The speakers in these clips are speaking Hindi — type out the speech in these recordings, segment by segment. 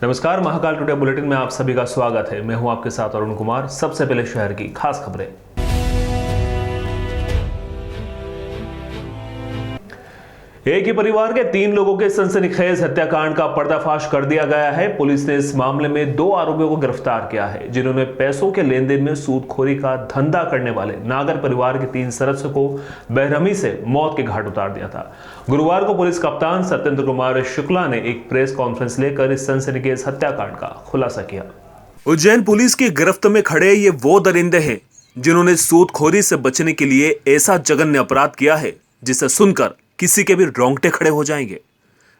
नमस्कार, महाकाल टुडे बुलेटिन में आप सभी का स्वागत है। मैं हूं आपके साथ अरुण कुमार। सबसे पहले शहर की खास खबरें। एक ही परिवार के 3 लोगों के सनसनीखेज हत्याकांड का पर्दाफाश कर दिया गया है। पुलिस ने इस मामले में 2 आरोपियों को गिरफ्तार किया है, जिन्होंने पैसों के लेन देन में सूदखोरी का धंधा करने वाले नागर परिवार के 3 सदस्यों को बेरहमी से मौत के घाट उतार दिया था। गुरुवार को पुलिस कप्तान सत्येंद्र कुमार शुक्ला ने एक प्रेस कॉन्फ्रेंस लेकर इस सनसनीखेज हत्याकांड का खुलासा किया। उज्जैन पुलिस की गिरफ्त में खड़े ये वो दरिंदे हैं जिन्होंने सूदखोरी से बचने के लिए ऐसा जघन्य अपराध किया है जिसे सुनकर किसी के भी रोंगटे खड़े हो जाएंगे।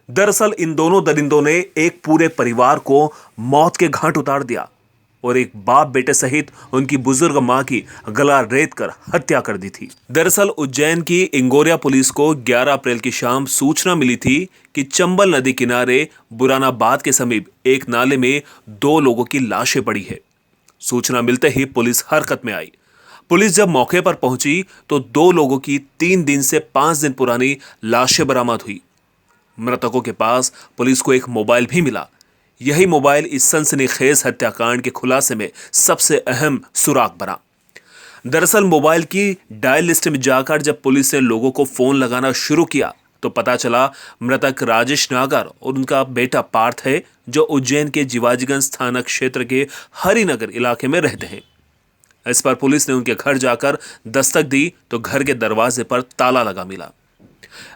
दरअसल इन दोनों दरिंदों ने एक पूरे परिवार को मौत के घाट उतार दिया और एक बाप बेटे सहित उनकी बुजुर्ग मां की गला रेत कर हत्या कर दी थी। दरअसल उज्जैन की इंगोरिया पुलिस को 11 अप्रैल की शाम सूचना मिली थी कि चंबल नदी किनारे बुरानाबाद के समीप एक नाले में 2 लोगों की लाशें पड़ी है। सूचना मिलते ही पुलिस हरकत में आई। पुलिस जब मौके पर पहुंची तो 2 लोगों की 3 दिन से 5 दिन पुरानी लाशें बरामद हुई। मृतकों के पास पुलिस को एक मोबाइल भी मिला। यही मोबाइल इस सनसनीखेज हत्याकांड के खुलासे में सबसे अहम सुराग बना। दरअसल मोबाइल की डायल लिस्ट में जाकर जब पुलिस ने लोगों को फोन लगाना शुरू किया तो पता चला मृतक राजेश नागर और उनका बेटा पार्थ है, जो उज्जैन के जीवाजीगंज थाना क्षेत्र के हरिनगर इलाके में रहते हैं। इस पर पुलिस ने उनके घर जाकर दस्तक दी तो घर के दरवाजे पर ताला लगा मिला।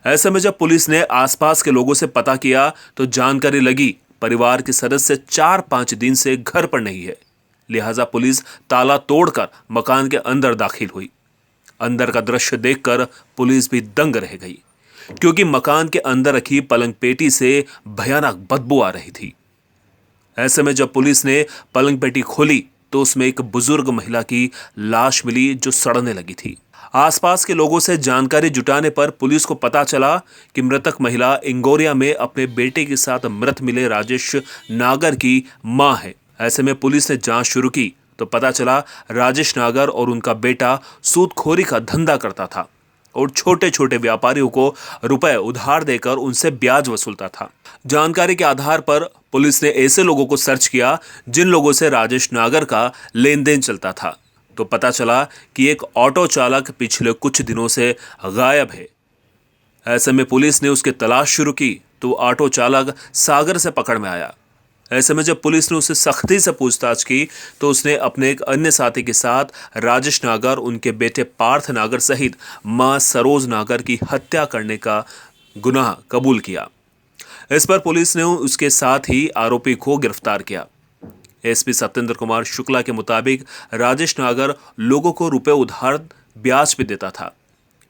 ऐसे में जब पुलिस ने आसपास के लोगों से पता किया तो जानकारी लगी परिवार के सदस्य 4-5 दिन से घर पर नहीं है। लिहाजा पुलिस ताला तोड़कर मकान के अंदर दाखिल हुई। अंदर का दृश्य देखकर पुलिस भी दंग रह गई, क्योंकि मकान के अंदर रखी पलंग पेटी से भयानक बदबू आ रही थी। ऐसे में जब पुलिस ने पलंग पेटी खोली तो उसमें एक बुजुर्ग महिला की लाश मिली जो सड़ने लगी थी। आसपास के लोगों से जानकारी जुटाने पर पुलिस को पता चला कि मृतक महिला इंगोरिया में अपने बेटे के साथ मृत मिले राजेश नागर की मां है। ऐसे में पुलिस ने जांच शुरू की तो पता चला राजेश नागर और उनका बेटा सूदखोरी का धंधा करता था और छोटे छोटे व्यापारियों को रुपए उधार देकर उनसे ब्याज वसूलता था। जानकारी के आधार पर पुलिस ने ऐसे लोगों को सर्च किया जिन लोगों से राजेश नागर का लेन देन चलता था, तो पता चला कि एक ऑटो चालक पिछले कुछ दिनों से गायब है। ऐसे में पुलिस ने उसकी तलाश शुरू की तो ऑटो चालक सागर से पकड़ में आया। ऐसे में जब पुलिस ने उससे सख्ती से पूछताछ की तो उसने अपने एक अन्य साथी के साथ राजेश नागर, उनके बेटे पार्थ नागर सहित मां सरोज नागर की हत्या करने का गुनाह कबूल किया। इस पर पुलिस ने उसके साथ ही आरोपी को गिरफ्तार किया। एसपी सत्येंद्र कुमार शुक्ला के मुताबिक राजेश नागर लोगों को रुपए उधार ब्याज पे देता था।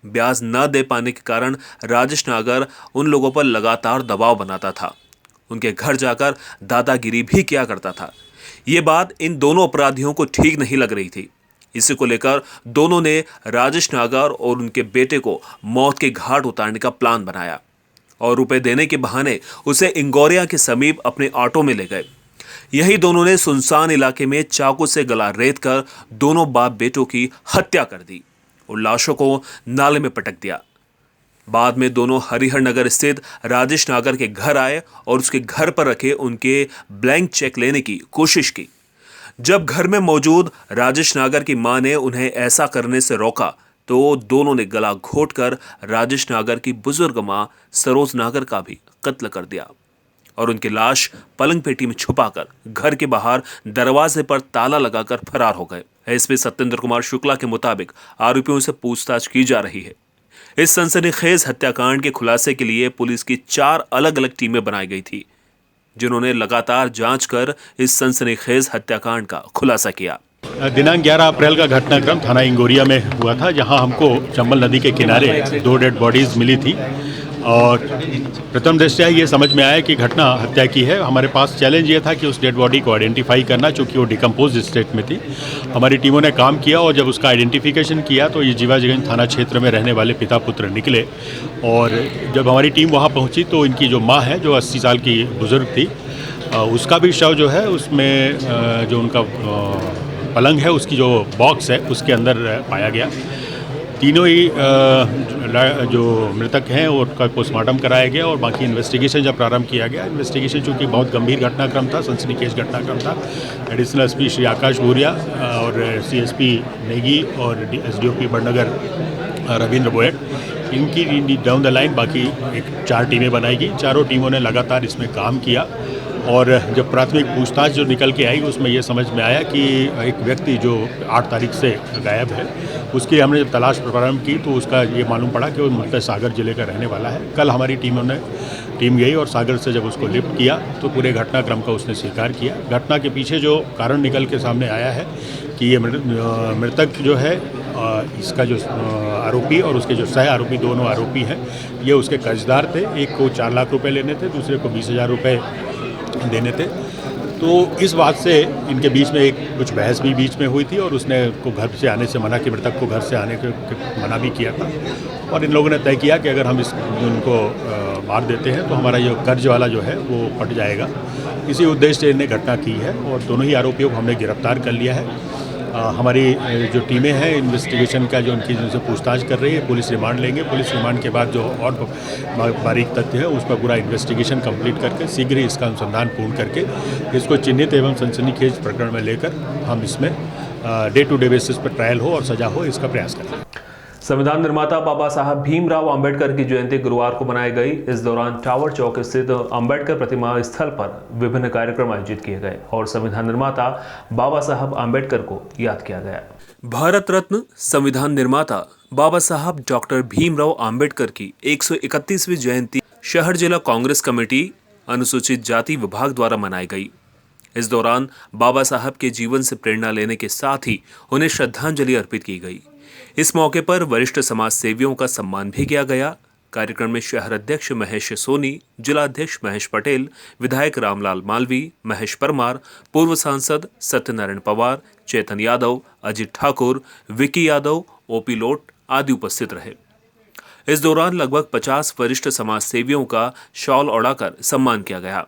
ब्याज न दे पाने के कारण राजेश नागर उन लोगों पर लगातार दबाव बनाता था। उनके घर जाकर दादागिरी भी किया करता था। ये बात इन दोनों अपराधियों को ठीक नहीं लग रही थी। इसी को लेकर दोनों ने राजेश नागर और उनके बेटे को मौत के घाट उतारने का प्लान बनाया और रुपए देने के बहाने उसे इंगोरिया के समीप अपने ऑटो में ले गए। यही दोनों ने सुनसान इलाके में चाकू से गला रेत कर दोनों बाप बेटों की हत्या कर दी और लाशों को नाले में पटक दिया। बाद में दोनों हरिहर नगर स्थित राजेश नागर के घर आए और उसके घर पर रखे उनके ब्लैंक चेक लेने की कोशिश की। जब घर में मौजूद राजेश नागर की मां ने उन्हें ऐसा करने से रोका तो दोनों ने गला घोंटकर राजेश नागर की बुजुर्ग मां सरोज नागर का भी कत्ल कर दिया और उनकी लाश पलंग पेटी में छुपाकर घर के बाहर दरवाजे पर ताला लगाकर फरार हो गए। एसपी सत्येंद्र कुमार शुक्ला के मुताबिक आरोपियों से पूछताछ की जा रही है। इस सनसनीखेज हत्याकांड के खुलासे के लिए पुलिस की 4 अलग अलग टीमें बनाई गई थी, जिन्होंने लगातार जांच कर इस सनसनीखेज हत्याकांड का खुलासा किया। दिनांक 11 अप्रैल का घटनाक्रम थाना इंगोरिया में हुआ था, जहां हमको चंबल नदी के किनारे 2 डेड बॉडीज़ मिली थी और प्रथम दृष्टया ये समझ में आया कि घटना हत्या की है। हमारे पास चैलेंज ये था कि उस डेड बॉडी को आइडेंटिफाई करना, चूँकि वो डिकम्पोज स्टेट में थी। हमारी टीमों ने काम किया और जब उसका आइडेंटिफिकेशन किया तो ये जीवाजीगंज थाना क्षेत्र में रहने वाले पिता पुत्र निकले। और जब हमारी टीम वहाँ पहुँची तो इनकी जो माँ है, जो 80 साल की बुज़ुर्ग थी, उसका भी शव जो है उसमें जो उनका पलंग है, उसकी जो बॉक्स है उसके अंदर पाया गया। तीनों ही जो मृतक हैं उनका पोस्टमार्टम कराया गया और बाकी इन्वेस्टिगेशन जब प्रारंभ किया गया। इन्वेस्टिगेशन चूँकि बहुत गंभीर घटनाक्रम था, सनसनीखेज घटनाक्रम था। एडिशनल एसपी श्री आकाश भूरिया और सीएसपी नेगी और एसडीओपी बड़नगर रविंद्र बोयट, इनकी डाउन द लाइन बाकी 4 टीमें बनाई गई। चारों टीमों ने लगातार इसमें काम किया और जब प्राथमिक पूछताछ जो निकल के आई उसमें ये समझ में आया कि एक व्यक्ति जो 8 तारीख से गायब है, उसकी हमने जब तलाश प्रारंभ की तो उसका ये मालूम पड़ा कि वो मूलतः सागर जिले का रहने वाला है। कल हमारी टीम गई और सागर से जब उसको लिफ्ट किया तो पूरे घटनाक्रम का उसने स्वीकार किया। घटना के पीछे जो कारण निकल के सामने आया है कि ये मृतक जो है, इसका जो आरोपी और उसके जो सह आरोपी, दोनों आरोपी हैं, ये उसके कर्जदार थे। एक को 4 लाख रुपए लेने थे, दूसरे को 20,000 रुपये देने थे। तो इस बात से इनके बीच में कुछ बहस भी बीच में हुई थी और उसने को घर से आने से मना किया, मृतक को घर से आने के मना भी किया था। और इन लोगों ने तय किया कि अगर हम उनको मार देते हैं तो हमारा ये कर्ज वाला जो है वो फट जाएगा। इसी उद्देश्य से इन्हें घटना की है और दोनों ही आरोपियों को हमने गिरफ्तार कर लिया है। हमारी जो टीमें हैं इन्वेस्टिगेशन का जो उनकी जिनसे पूछताछ कर रही है, पुलिस रिमांड लेंगे। पुलिस रिमांड के बाद जो और बारीक तथ्य है उस पर पूरा इन्वेस्टिगेशन कंप्लीट करके शीघ्र ही इसका अनुसंधान पूर्ण करके इसको चिन्हित एवं सनसनीखेज प्रकरण में लेकर हम इसमें डे टू डे बेसिस पर ट्रायल हो और सजा हो, इसका प्रयास करें। संविधान निर्माता बाबा साहब भीमराव अंबेडकर की जयंती गुरुवार को मनाई गई। इस दौरान टावर चौक स्थित अंबेडकर प्रतिमा स्थल पर विभिन्न कार्यक्रम आयोजित किए गए और संविधान निर्माता बाबा साहब अंबेडकर को याद किया गया। भारत रत्न संविधान निर्माता बाबा साहब डॉक्टर भीमराव अंबेडकर की 131वीं जयंती शहर जिला कांग्रेस कमेटी अनुसूचित जाति विभाग द्वारा मनाई गई। इस दौरान बाबा साहब के जीवन से प्रेरणा लेने के साथ ही उन्हें श्रद्धांजलि अर्पित की गई। इस मौके पर वरिष्ठ समाज सेवियों का सम्मान भी किया गया। कार्यक्रम में शहर अध्यक्ष महेश सोनी, जिला अध्यक्ष महेश पटेल, विधायक रामलाल मालवी, महेश परमार, पूर्व सांसद सत्यनारायण पवार, चेतन यादव, अजित ठाकुर, विकी यादव, ओपी लोट आदि उपस्थित रहे। इस दौरान लगभग 50 वरिष्ठ समाज सेवियों का शॉल ओढ़ाकर सम्मान किया गया।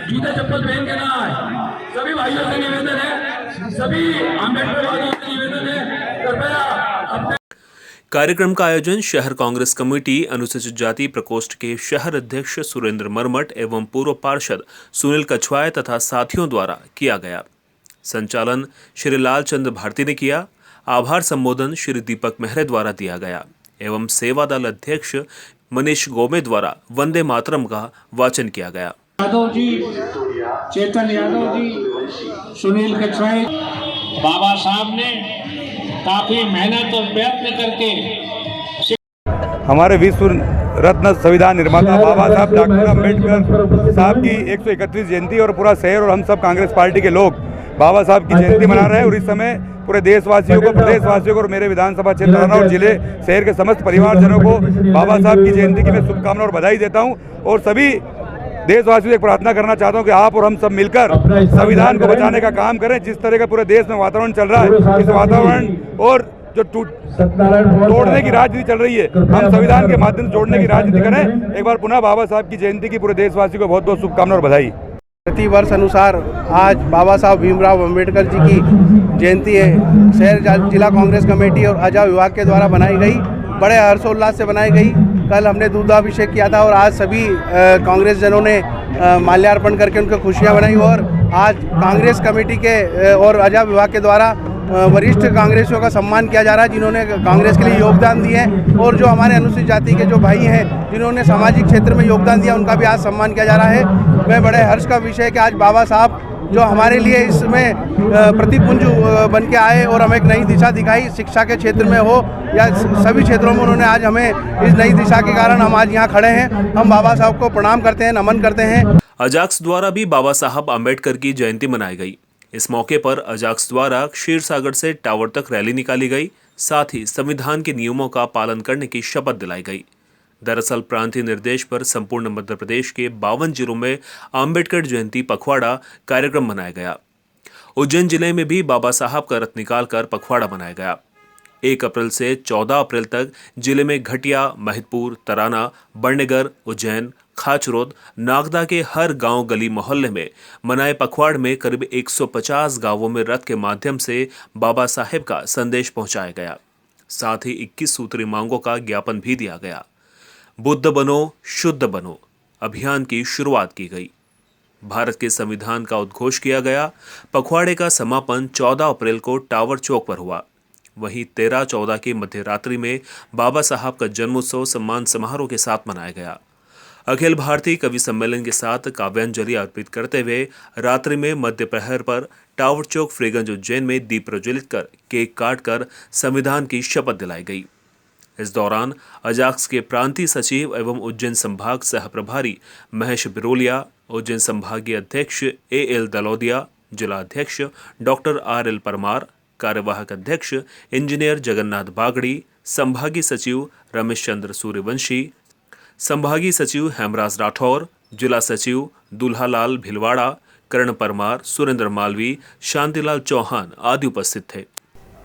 जूते चप्पल पहन के ना आए। सभी भाइयों से निवेदन है, सभी अम्बेडकर वालों से निवेदन है, कृपया अपने कार्यक्रम का आयोजन शहर कांग्रेस कमेटी अनुसूचित जाति प्रकोष्ठ के शहर अध्यक्ष सुरेंद्र मरमट एवं पूर्व पार्षद सुनील कछवाए तथा साथियों द्वारा किया गया। संचालन श्री लालचंद भारती ने किया। आभार संबोधन श्री दीपक मेहरे द्वारा दिया गया एवं सेवा दल अध्यक्ष मनीष गोमे द्वारा वंदे मातरम का वाचन किया गया। यादव जी, चेतन यादव जी, सुनील कछवाए, बाबा साहब ने काफी मेहनत और प्रयत्न करके हमारे विश्व रत्न संविधान निर्माता बाबा साहब डॉक्टर अम्बेडकर साहब की 131वीं जयंती और पूरा शहर और हम सब कांग्रेस पार्टी के लोग बाबा साहब की जयंती मना रहे हैं। और इस समय पूरे देशवासियों को, प्रदेशवासियों को और मेरे विधानसभा क्षेत्र और जिले शहर के समस्त परिवारजनों को बाबा साहब की जयंती की मैं शुभकामनाएं और बधाई देता हूं। और सभी देशवासियों से एक प्रार्थना करना चाहता हूं कि आप और हम सब मिलकर संविधान को बचाने का काम करें। जिस तरह का पूरे देश में वातावरण चल रहा है, इस वातावरण और जो तोड़ने की राजनीति चल रही है, हम संविधान के माध्यम से जोड़ने की राजनीति करें। एक बार पुनः बाबा साहब की जयंती की पूरे देशवासियों को बहुत बहुत शुभकामनाएं और बधाई। प्रति वर्ष अनुसार आज बाबा साहब भीमराव अंबेडकर जी की जयंती है शहर जिला कांग्रेस कमेटी और अजा विभाग के द्वारा बनाई गई। बड़े हर्षोल्लास से बनाई गई। कल हमने दूधाभिषेक किया था और आज सभी कांग्रेस जनों ने माल्यार्पण करके उनको खुशियां मनाई। और आज कांग्रेस कमेटी के और अजा विभाग के द्वारा वरिष्ठ कांग्रेसियों का सम्मान किया जा रहा है, जिन्होंने कांग्रेस के लिए योगदान दिए हैं। और जो हमारे अनुसूचित जाति के जो भाई हैं जिन्होंने सामाजिक क्षेत्र में योगदान दिया, उनका भी आज सम्मान किया जा रहा है। मैं बड़े हर्ष का विषय है कि आज बाबा साहब जो हमारे लिए इसमें प्रतिपुंज बन के आए और हमें एक नई दिशा दिखाई, शिक्षा के क्षेत्र में हो या सभी क्षेत्रों में उन्होंने आज हमें इस नई दिशा के कारण हम आज यहाँ खड़े हैं। हम बाबा साहब को प्रणाम करते हैं, नमन करते हैं। अजाक्स द्वारा भी बाबा साहब अंबेडकर की जयंती मनाई गई। इस मौके पर अजाक्स द्वारा क्षीर सागर से टावर तक रैली निकाली गई। साथ ही संविधान के नियमों का पालन करने की शपथ दिलाई गई। दरअसल प्रांतीय निर्देश पर संपूर्ण मध्य प्रदेश के 52 जिलों में अंबेडकर जयंती पखवाड़ा कार्यक्रम मनाया गया। उज्जैन जिले में भी बाबा साहब का रथ निकालकर पखवाड़ा मनाया गया। 1 अप्रैल से 14 अप्रैल तक जिले में घटिया, महिदपुर, तराना, बड़नेगर, उज्जैन, खाचरोद, नागदा के हर गांव, गली, मोहल्ले में मनाए पखवाड़ में करीब 150 गांवों में रथ के माध्यम से बाबा साहेब का संदेश पहुंचाया गया। साथ ही 21 सूत्री मांगों का ज्ञापन भी दिया गया। बुद्ध बनो, शुद्ध बनो अभियान की शुरुआत की गई। भारत के संविधान का उद्घोष किया गया। पखवाड़े का समापन 14 अप्रैल को टावर चौक पर हुआ। वहीं 13-14 की मध्य रात्रि में बाबा साहब का जन्मोत्सव सम्मान समारोह के साथ मनाया गया। अखिल भारतीय कवि सम्मेलन के साथ काव्यांजलि अर्पित करते हुए रात्रि में मध्य प्रहर पर टावर चौक, फ्रीगंज, उज्जैन में दीप प्रज्वलित कर, केक काट कर संविधान की शपथ दिलाई गई। इस दौरान अजाक्स के प्रांतीय सचिव एवं उज्जैन संभाग सह प्रभारी महेश बिरोलिया, उज्जैन संभागीय अध्यक्ष AL दलौदिया, जिला अध्यक्ष डॉक्टर RL परमार, कार्यवाहक अध्यक्ष इंजीनियर जगन्नाथ बागड़ी, संभागीय सचिव रमेश चंद्र सूर्यवंशी, संभागीय सचिव हेमराज राठौर, जिला सचिव दुल्हालाल भिलवाड़ा, करण परमार, सुरेंद्र मालवी, शांतिलाल चौहान आदि उपस्थित थे।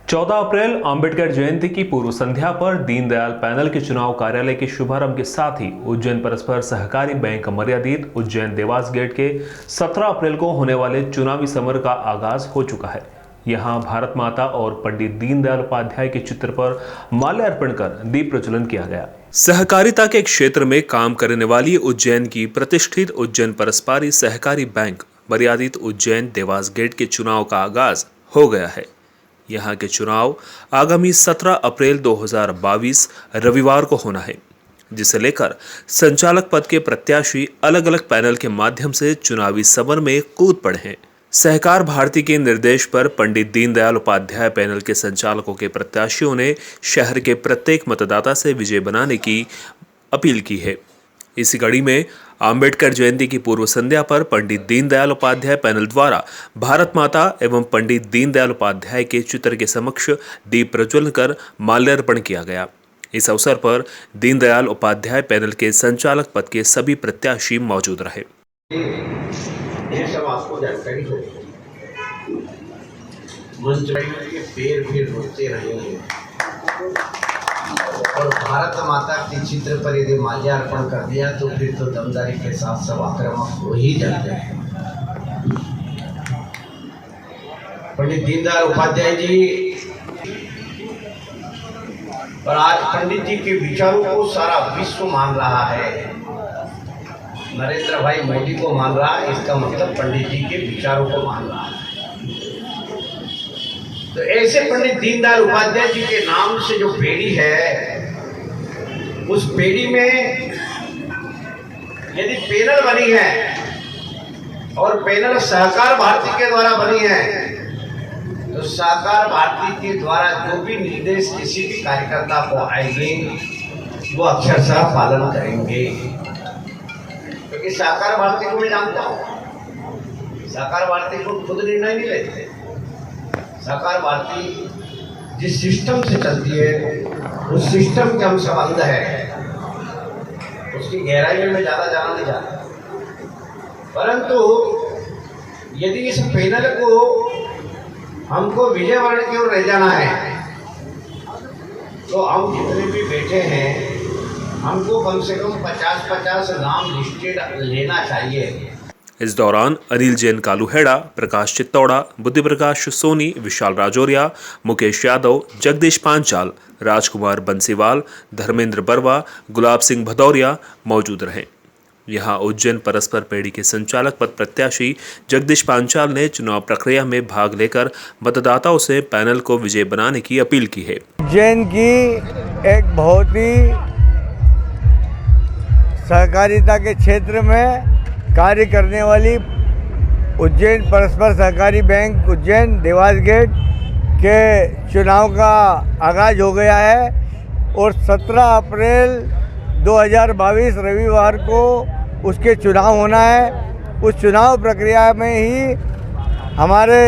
14 अप्रैल अंबेडकर जयंती की पूर्व संध्या पर दीनदयाल पैनल के चुनाव कार्यालय के शुभारंभ के साथ ही उज्जैन परस्पर सहकारी बैंक मर्यादित उज्जैन देवास गेट के 17 अप्रैल को होने वाले चुनावी समर का आगाज हो चुका है। यहां भारत माता और पंडित दीनदयाल उपाध्याय के चित्र पर माल्यार्पण कर दीप प्रज्वलन किया गया। सहकारिता के क्षेत्र में काम करने वाली उज्जैन की प्रतिष्ठित उज्जैन परस्परी सहकारी बैंक मर्यादित उज्जैन देवास गेट के चुनाव का आगाज हो गया है। यहां के चुनाव आगामी 17 अप्रैल 2022 रविवार को होना है, जिसे लेकर संचालक पद के प्रत्याशी अलग अलग पैनल के माध्यम से चुनावी समर में कूद पड़े हैं। सहकार भारती के निर्देश पर पंडित दीनदयाल उपाध्याय पैनल के संचालकों के प्रत्याशियों ने शहर के प्रत्येक मतदाता से विजय बनाने की अपील की है। इसी कड़ी में अंबेडकर जयंती की पूर्व संध्या पर पंडित दीनदयाल उपाध्याय पैनल द्वारा भारत माता एवं पंडित दीनदयाल उपाध्याय के चित्र के समक्ष दीप प्रज्वलन कर माल्यार्पण किया गया। इस अवसर पर दीनदयाल उपाध्याय पैनल के संचालक पद के सभी प्रत्याशी मौजूद रहे। ये सब आपको जानकारी हो, मंच के पैर भी रोते रहेंगे और भारत माता के चित्र पर यदि माल्यार्पण कर दिया तो फिर तो दमदारी के साथ सब आक्रामक हो ही जाते हैं। पंडित दीनदयाल उपाध्याय जी और आज पंडित जी के विचारों को सारा विश्व मान रहा है। नरेंद्र भाई मोदी को मान रहा है, इसका मतलब पंडित जी के विचारों को मान रहा है। तो ऐसे पंडित दीनदयाल उपाध्याय जी के नाम से जो पेड़ी है, उस पेड़ी में यदि पैनल बनी है और पैनल सहकार भारती के द्वारा बनी है, तो सहकार भारती के द्वारा जो भी निर्देश किसी भी कार्यकर्ता को आएंगे वो अक्षरशः पालन करेंगे। क्योंकि सहकार भारती को मैं जानता हूँ, सहकार भारती को खुद निर्णय नहीं लेते। सहकार भारती जिस सिस्टम से चलती है उस सिस्टम के हम सब अंग है, उसकी गहराई में मैं ज़्यादा जाना नहीं चाहता। परंतु यदि इस पैनल को हमको विजय वर्ण की ओर ले जाना है तो हम जितने भी बैठे हैं हमको कम से कम 50-50 नाम लिस्टेड लेना चाहिए। इस दौरान अनिल जैन कालूहेड़ा, प्रकाश चित्तौड़ा, बुद्धि प्रकाश सोनी, विशाल राजौरिया, मुकेश यादव, जगदीश पांचाल, राजकुमार बंसीवाल, धर्मेंद्र बरवा, गुलाब सिंह भदौरिया मौजूद रहे। यहां उज्जैन परस्पर पेड़ी के संचालक पद प्रत्याशी जगदीश पांचाल ने चुनाव प्रक्रिया में भाग लेकर मतदाताओं से पैनल को विजय बनाने की अपील की है। उज्जैन की एक बहुत ही सहकारिता के क्षेत्र में कार्य करने वाली उज्जैन परस्पर सहकारी बैंक उज्जैन देवास गेट के चुनाव का आगाज हो गया है और 17 अप्रैल 2022 रविवार को उसके चुनाव होना है। उस चुनाव प्रक्रिया में ही हमारे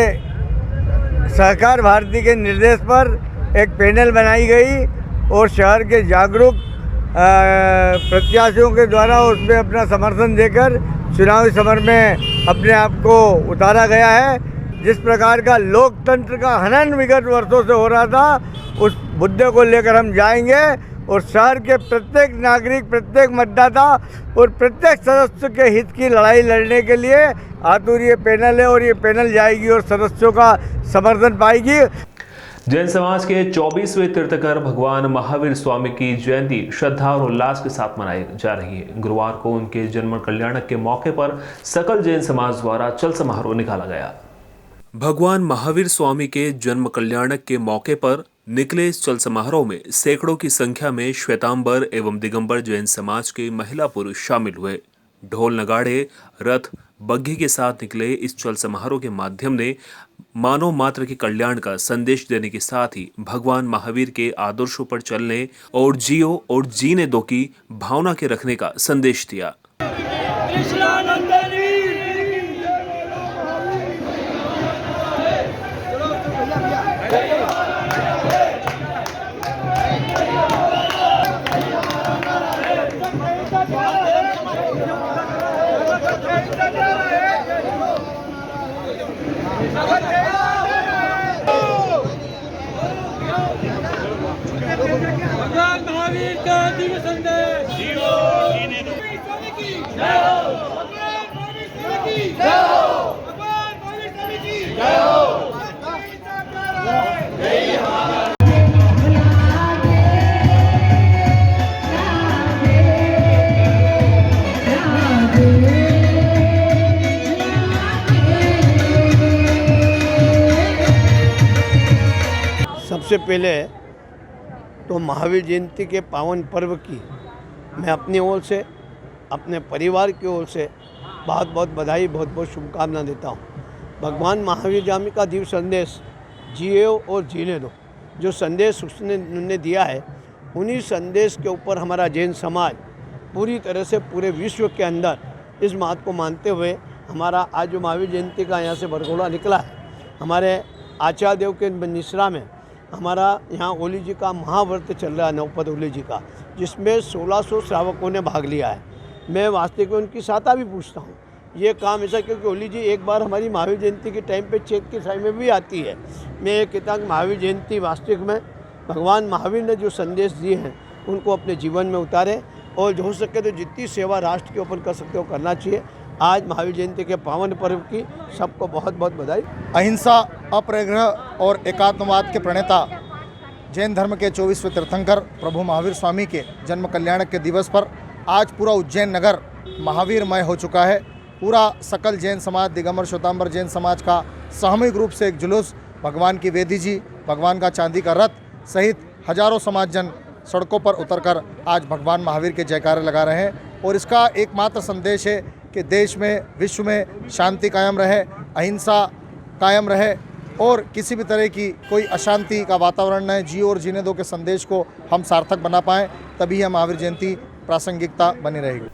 सहकार भारती के निर्देश पर एक पैनल बनाई गई और शहर के जागरूक प्रत्याशियों के द्वारा उसमें अपना समर्थन देकर चुनावी समर में अपने आप को उतारा गया है। जिस प्रकार का लोकतंत्र का हनन विगत वर्षों से हो रहा था, उस मुद्दे को लेकर हम जाएंगे और शहर के प्रत्येक नागरिक, प्रत्येक मतदाता और प्रत्येक सदस्य के हित की लड़ाई लड़ने के लिए आतुर ये पैनल है और ये पैनल जाएगी और सदस्यों का समर्थन पाएगी। जैन समाज के 24वें तीर्थंकर भगवान महावीर स्वामी की जयंती श्रद्धा और उल्लास के साथ मनाई जा रही है। गुरुवार को उनके जन्म कल्याणक के मौके पर सकल जैन समाज द्वारा चल समारोह निकाला गया। भगवान महावीर स्वामी के जन्म कल्याणक के मौके पर निकले इस चल समारोह में सैकड़ों की संख्या में श्वेतांबर एवं दिगंबर जैन समाज के महिला पुरुष शामिल हुए। ढोल नगाड़े, रथ, बग्घी के साथ निकले इस चल समारोह के माध्यम ने मानव मात्र के कल्याण का संदेश देने के साथ ही भगवान महावीर के आदर्शों पर चलने और जियो और जीने दो की भावना के रखने का संदेश दिया। भगवान महावीर का दिव्य संदेश जियो जीने दो की जय हो, भगवान महावीर स्वामी की जय हो, भगवान महावीर स्वामी की जय हो। सबसे पहले तो महावीर जयंती के पावन पर्व की मैं अपनी ओर से, अपने परिवार की ओर से बहुत बहुत बधाई, बहुत बहुत शुभकामना देता हूँ। भगवान महावीर स्वामी का दिव्य संदेश जियो और जीने दो, जो संदेश उन्होंने दिया है, उन्हीं संदेश के ऊपर हमारा जैन समाज पूरी तरह से पूरे विश्व के अंदर इस बात को मानते हुए हमारा आज जो महावीर जयंती का यहाँ से बरघोड़ा निकला है, हमारे आचार्य देव के निसरा में हमारा यहाँ ओली जी का महाव्रत चल रहा है, नवपद ओली जी का, जिसमें 1600 श्रावकों ने भाग लिया है। मैं वास्तविक में उनकी सहायता भी पूछता हूँ। ये काम ऐसा क्योंकि ओली जी एक बार हमारी महावीर जयंती के टाइम पे चेक के समय में भी आती है। मैं ये कहता हूँ महावीर जयंती वास्तविक में भगवान महावीर ने जो संदेश दिए हैं उनको अपने जीवन में उतारे और जो हो सके तो जितनी सेवा राष्ट्र के ऊपर कर सकते हो करना चाहिए। आज महावीर जयंती के पावन पर्व की सबको बहुत बहुत बधाई। अहिंसा, अपरिग्रह और एकात्मवाद के प्रणेता जैन धर्म के 24वें तीर्थंकर प्रभु महावीर स्वामी के जन्म कल्याणक के दिवस पर आज पूरा उज्जैन नगर महावीरमय हो चुका है। पूरा सकल जैन समाज, दिगंबर श्वेतांबर जैन समाज का सामूहिक रूप से एक जुलूस, भगवान की वेदी जी, भगवान का चांदी का रथ सहित हजारों समाजजन सड़कों पर उतरकर आज भगवान महावीर के जयकारे लगा रहे हैं। और इसका एकमात्र संदेश है कि देश में, विश्व में शांति कायम रहे, अहिंसा कायम रहे और किसी भी तरह की कोई अशांति का वातावरण न, जियो और जीने दो के संदेश को हम सार्थक बना पाएँ, तभी यह महावीर जयंती प्रासंगिकता बनी रहेगी।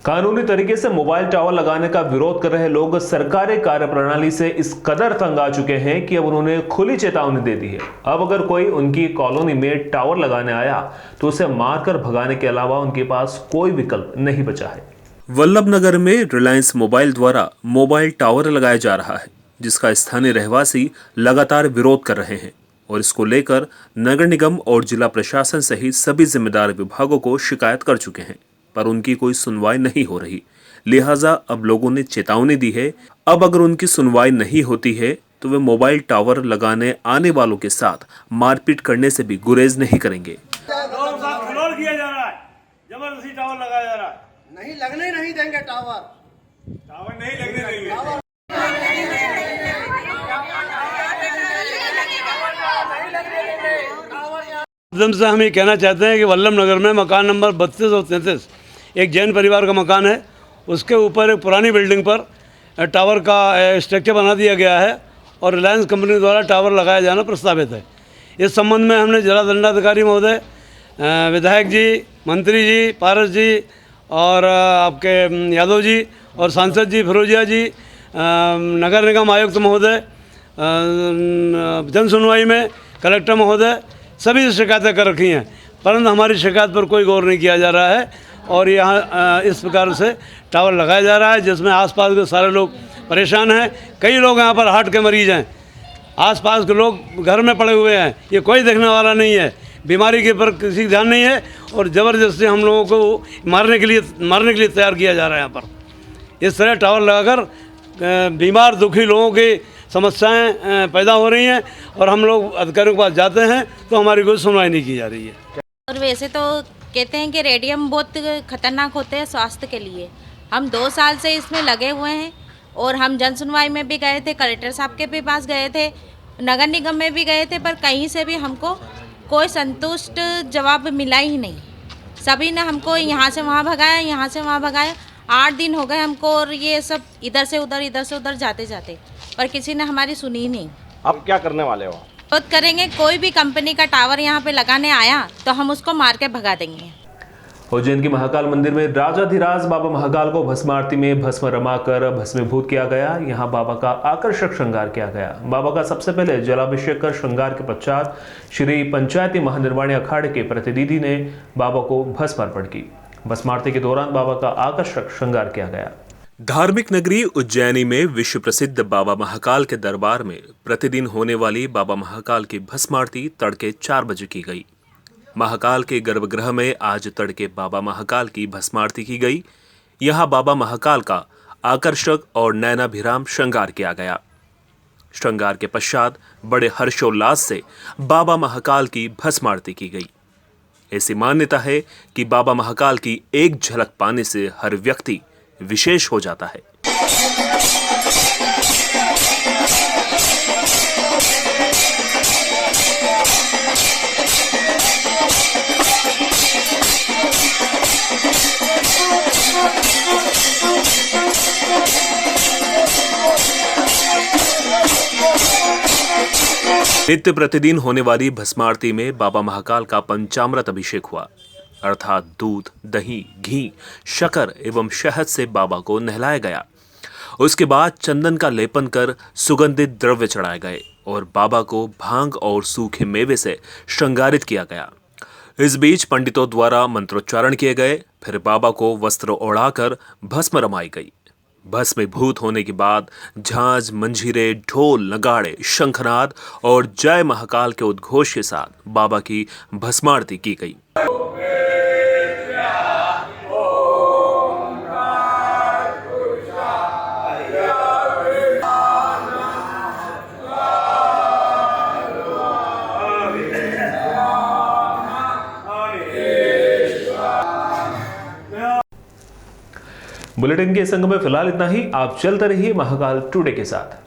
कानूनी तरीके से मोबाइल टावर लगाने का विरोध कर रहे लोग सरकारी कार्यप्रणाली से इस कदर तंग आ चुके हैं कि अब उन्होंने खुली चेतावनी दे दी है। अब अगर कोई उनकी कॉलोनी में टावर लगाने आया तो उसे मारकर भगाने के अलावा उनके पास कोई विकल्प नहीं बचा है। वल्लभनगर में रिलायंस मोबाइल द्वारा मोबाइल टावर लगाया जा रहा है, जिसका स्थानीय रहवासी लगातार विरोध कर रहे हैं और इसको लेकर नगर निगम और जिला प्रशासन सहित सभी जिम्मेदार विभागों को शिकायत कर चुके हैं, पर उनकी कोई सुनवाई नहीं हो रही। लिहाजा अब लोगों ने चेतावनी दी है, अब अगर उनकी सुनवाई नहीं होती है तो वे मोबाइल टावर लगाने आने वालों के साथ मारपीट करने से भी गुरेज नहीं करेंगे। खिलौड़ किया जा रहा है, जबरदस्ती टावर लगाया जा रहा है। नहीं लगने नहीं देंगे टावर, टावर नहीं लगने देंगे। से हम ये कहना चाहते हैं कि वल्लभनगर में मकान नंबर 32 और 33 एक जैन परिवार का मकान है, उसके ऊपर एक पुरानी बिल्डिंग पर टावर का स्ट्रक्चर बना दिया गया है और रिलायंस कंपनी द्वारा टावर लगाया जाना प्रस्तावित है। इस संबंध में हमने जिला दंडाधिकारी महोदय, विधायक जी, मंत्री जी, पारस जी और आपके यादव जी और सांसद जी, फिरोजिया जी, नगर निगम आयुक्त महोदय, जन सुनवाई में कलेक्टर महोदय, सभी शिकायतें कर रखी हैं, परंतु हमारी शिकायत पर कोई गौर नहीं किया जा रहा है और यहाँ इस प्रकार से टावर लगाया जा रहा है जिसमें आसपास के सारे लोग परेशान हैं। कई लोग यहाँ पर हार्ट के मरीज हैं, आसपास के लोग घर में पड़े हुए हैं, ये कोई देखने वाला नहीं है, बीमारी के पर किसी का ध्यान नहीं है और ज़बरदस्ती हम लोगों को मारने के लिए तैयार किया जा रहा है। यहाँ पर इस तरह टावर लगाकर बीमार दुखी लोगों की समस्याएं पैदा हो रही हैं और हम लोग अधिकारियों के पास जाते हैं तो हमारी कोई सुनवाई नहीं की जा रही है। और वैसे तो कहते हैं कि रेडियम बहुत खतरनाक होते हैं स्वास्थ्य के लिए। हम 2 साल से इसमें लगे हुए हैं और हम जन सुनवाई में भी गए थे, कलेक्टर साहब के भी पास गए थे, नगर निगम में भी गए थे, पर कहीं से भी हमको कोई संतुष्ट जवाब मिला ही नहीं। सभी ने हमको यहाँ से वहाँ भगाया, यहाँ से वहाँ भगाया। 8 दिन हो गए हमको और ये सब इधर से उधर जाते जाते, पर किसी ने हमारी सुनी ही नहीं। अब क्या करने वाले हो? विरोध करेंगे। कोई भी कंपनी का टावर यहाँ पे लगाने आया तो हम उसको मार के भगा देंगे। उज्जैन की महाकाल मंदिर में राजाधिराज बाबा महाकाल को भस्म आरती में भस्म रमाकर भस्मीभूत किया गया। यहाँ बाबा का आकर्षक श्रृंगार किया गया। बाबा का सबसे पहले जलाभिषेक कर श्रृंगार के पश्चात श्री पंचायती महानिर्वाणी अखाड़े के प्रतिनिधि ने बाबा को भस्म अर्पण की। भस्म आरती के दौरान बाबा का आकर्षक श्रृंगार किया गया। धार्मिक नगरी उज्जैनी में विश्व प्रसिद्ध बाबा महाकाल के दरबार में प्रतिदिन होने वाली बाबा महाकाल की भस्म आरती तड़के 4 बजे की गई। महाकाल के गर्भगृह में आज तड़के बाबा महाकाल की भस्म आरती की गई। यहाँ बाबा महाकाल का आकर्षक और नयनाभिराम श्रृंगार किया गया। श्रृंगार के पश्चात बड़े हर्षोल्लास से बाबा महाकाल की भस्म आरती की गई। ऐसी मान्यता है कि बाबा महाकाल की एक झलक पाने से हर व्यक्ति विशेष हो जाता है। नित्य प्रतिदिन होने वाली भस्म आरती में बाबा महाकाल का पंचामृत अभिषेक हुआ, अर्थात दूध, दही, घी, शक्कर एवं शहद से बाबा को नहलाया गया। उसके बाद चंदन का लेपन कर सुगंधित द्रव्य चढ़ाए गए और बाबा को भांग और सूखे मेवे से श्रृंगारित किया गया। इस बीच पंडितों द्वारा मंत्रोच्चारण किए गए, फिर बाबा को वस्त्र ओढ़ाकर भस्म रमाई गई। भस्मीभूत होने के बाद झांझ, मंजीरे, ढोल, नगाड़े, शंखनाद और जय महाकाल के उद्घोष के साथ बाबा की भस्मारती की गई। बुलेटिन के संग में फिलहाल इतना ही। आप चलते रहिए महाकाल टुडे के साथ।